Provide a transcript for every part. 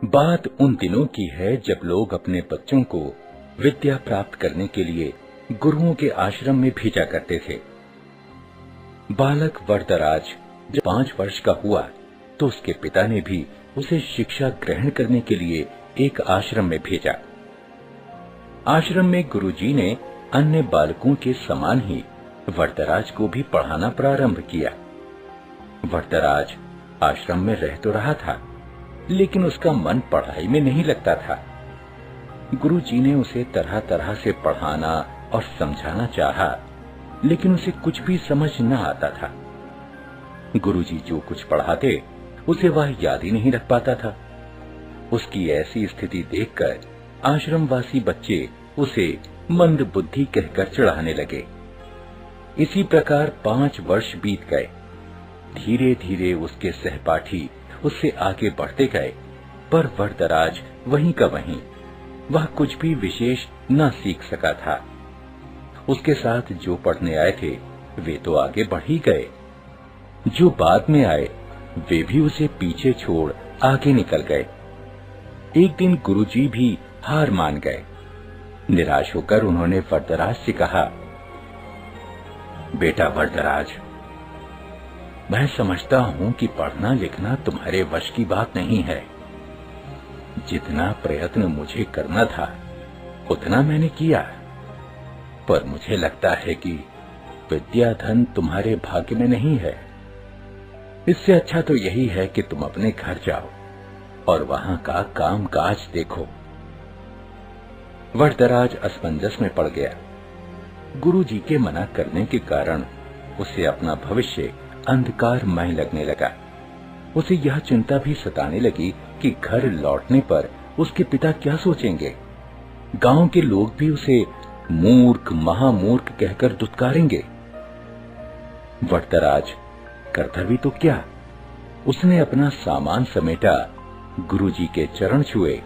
बात उन दिनों की है जब लोग अपने बच्चों को विद्या प्राप्त करने के लिए गुरुओं के आश्रम में भेजा करते थे। बालक वरदराज जब 5 वर्ष का हुआ तो उसके पिता ने भी उसे शिक्षा ग्रहण करने के लिए एक आश्रम में भेजा। आश्रम में गुरुजी ने अन्य बालकों के समान ही वरदराज को भी पढ़ाना प्रारंभ किया। वरदराज आश्रम में रह तो रहा था, लेकिन उसका मन पढ़ाई में नहीं लगता था। गुरुजी ने उसे तरह तरह से पढ़ाना और समझाना चाहा, लेकिन उसे कुछ भी समझ न आता था। गुरुजी जो कुछ पढ़ाते उसे वह याद ही नहीं रख पाता था। उसकी ऐसी स्थिति देखकर आश्रमवासी बच्चे उसे मंद बुद्धि कहकर चिढ़ाने लगे। इसी प्रकार 5 वर्ष बीत गए। धीरे धीरे उसके सहपाठी उससे आगे बढ़ते गए, पर वरदराज वहीं का वहीं, वह कुछ भी विशेष न सीख सका था। उसके साथ जो पढ़ने आए थे वे तो आगे बढ़ ही गए, जो बाद में आए वे भी उसे पीछे छोड़ आगे निकल गए। एक दिन गुरुजी भी हार मान गए। निराश होकर उन्होंने वरदराज से कहा, बेटा वरदराज, मैं समझता हूं कि पढ़ना लिखना तुम्हारे वश की बात नहीं है। जितना प्रयत्न मुझे करना था उतना मैंने किया, पर मुझे लगता है कि विद्या धन तुम्हारे भाग्य में नहीं है। इससे अच्छा तो यही है कि तुम अपने घर जाओ और वहां का काम काज देखो। वरदराज असमंजस में पड़ गया। गुरुजी के मना करने के कारण उसे अपना भविष्य अंधकारमय लगने लगा। उसे यह चिंता भी सताने लगी कि घर लौटने पर उसके पिता क्या सोचेंगे। गांव के लोग भी उसे मूर्ख महामूर्ख कहकर दुत्कारेंगे। वरदराज करता भी तो क्या, उसने अपना सामान समेटा, गुरुजी के चरण छुए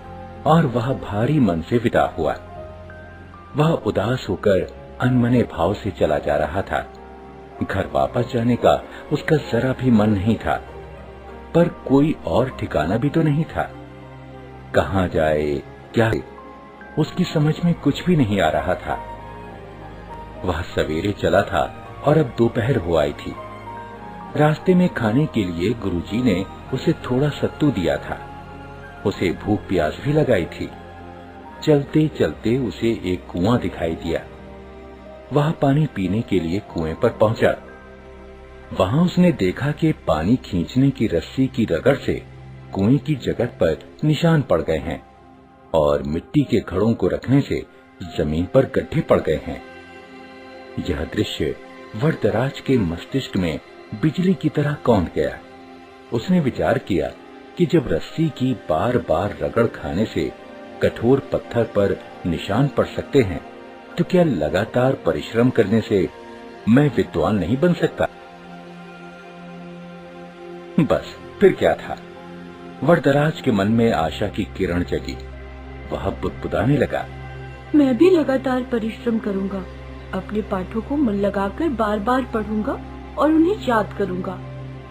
और वह भारी मन से विदा हुआ। वह उदास होकर अनमने भाव से चला जा रहा था। घर वापस जाने का उसका जरा भी मन नहीं था, पर कोई और ठिकाना भी तो नहीं था। कहां जाए क्या, उसकी समझ में कुछ भी नहीं आ रहा था। वह सवेरे चला था और अब दोपहर हो आई थी। रास्ते में खाने के लिए गुरुजी ने उसे थोड़ा सत्तू दिया था। उसे भूख प्यास भी लगाई थी। चलते चलते उसे एक कुआं दिखाई दिया। वह पानी पीने के लिए कुएं पर पहुंचा। वहां उसने देखा कि पानी खींचने की रस्सी की रगड़ से कुएं की जगह पर निशान पड़ गए हैं और मिट्टी के घड़ों को रखने से जमीन पर गड्ढे पड़ गए हैं। यह दृश्य वरदराज के मस्तिष्क में बिजली की तरह कौंध गया। उसने विचार किया कि जब रस्सी की बार बार रगड़ खाने से कठोर पत्थर पर निशान पड़ सकते हैं, तो क्या लगातार परिश्रम करने से मैं विद्वान नहीं बन सकता? बस फिर क्या था, वरदराज के मन में आशा की किरण जगी। वह बुदबुदाने लगा, मैं भी लगातार परिश्रम करूंगा, अपने पाठों को मन लगाकर बार बार पढ़ूंगा और उन्हें याद करूंगा।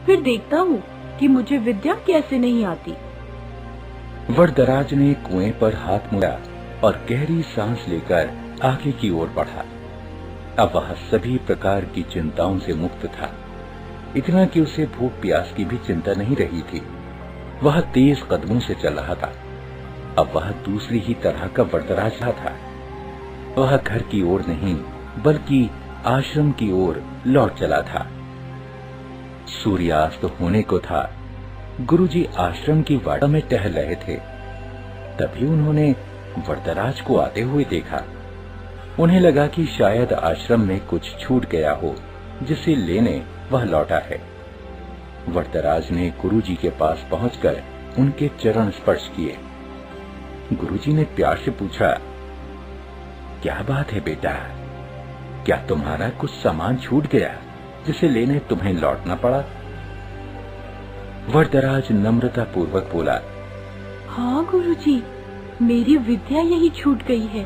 फिर देखता हूँ कि मुझे विद्या कैसे नहीं आती। वरदराज ने कुएं पर हाथ मुड़ा और गहरी सांस लेकर आगे की ओर बढ़ा। अब वह सभी प्रकार की चिंताओं से मुक्त था, इतना कि उसे भूख प्यास की भी चिंता नहीं रही थी। वह तेज कदमों से चल रहा था। अब वह दूसरी ही तरह का वरदराज था। वह घर की ओर नहीं बल्कि आश्रम की ओर लौट चला था। सूर्यास्त होने को था। गुरुजी आश्रम की वाड़ा में टहल रहे थे। तभी उन्होंने वरदराज को आते हुए देखा। उन्हें लगा कि शायद आश्रम में कुछ छूट गया हो, जिसे लेने वह लौटा है। वरदराज ने गुरुजी के पास पहुंचकर उनके चरण स्पर्श किए। गुरुजी ने प्यार से पूछा, क्या बात है बेटा, क्या तुम्हारा कुछ सामान छूट गया जिसे लेने तुम्हें लौटना पड़ा? वरदराज नम्रता पूर्वक बोला, हाँ गुरुजी, मेरी विद्या यही छूट गई है,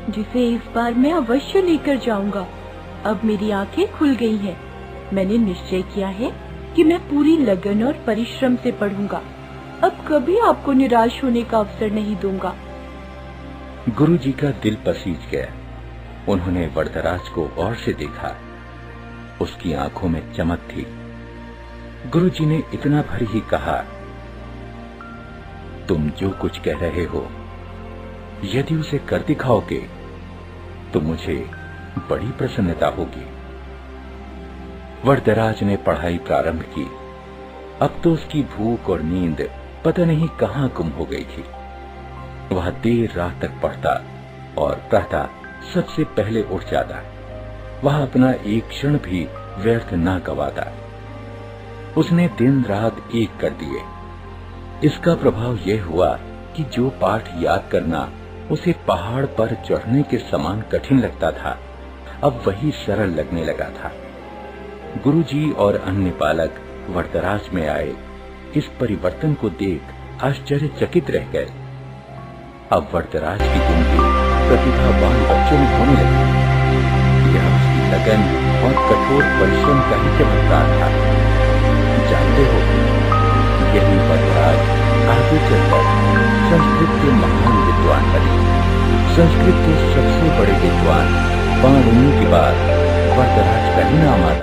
जिसे इस बार मैं अवश्य लेकर जाऊंगा। अब मेरी आंखें खुल गई हैं। मैंने निश्चय किया है कि मैं पूरी लगन और परिश्रम से पढ़ूंगा। अब कभी आपको निराश होने का अवसर नहीं दूंगा। गुरुजी का दिल पसीज गया। उन्होंने वरदराज को गौर से देखा। उसकी आंखों में चमक थी। गुरुजी ने इतना भर ही कहा, तुम जो कुछ कह रहे हो, यदि उसे कर दिखाओगे तो मुझे बड़ी प्रसन्नता होगी। वरदराज ने पढ़ाई प्रारंभ की। अब तो उसकी भूख और नींद पता नहीं कहां गुम हो गई थी। वह देर रात तक पढ़ता और प्रातः सबसे पहले उठ जाता। वह अपना एक क्षण भी व्यर्थ न गवाता। उसने दिन रात एक कर दिए। इसका प्रभाव यह हुआ कि जो पाठ याद करना उसे पहाड़ पर चढ़ने के समान कठिन लगता था, अब वही सरल लगने लगा था। गुरुजी और अन्य बालक वरदराज में आए इस परिवर्तन को देख आश्चर्यचकित रह गए। अब वरदराज की जिंदगी प्रतिभावान बच्चों में होने लगी। यह उसकी लगन और कठोर परिश्रम का ही चमत्कार था। जानते हो, यही वरदराज आगे चलकर संस्कृत के महान विद्वान बने। संस्कृत के सबसे बड़े विद्वान पाणिनि के बाद वरदराज का ही नाम आता।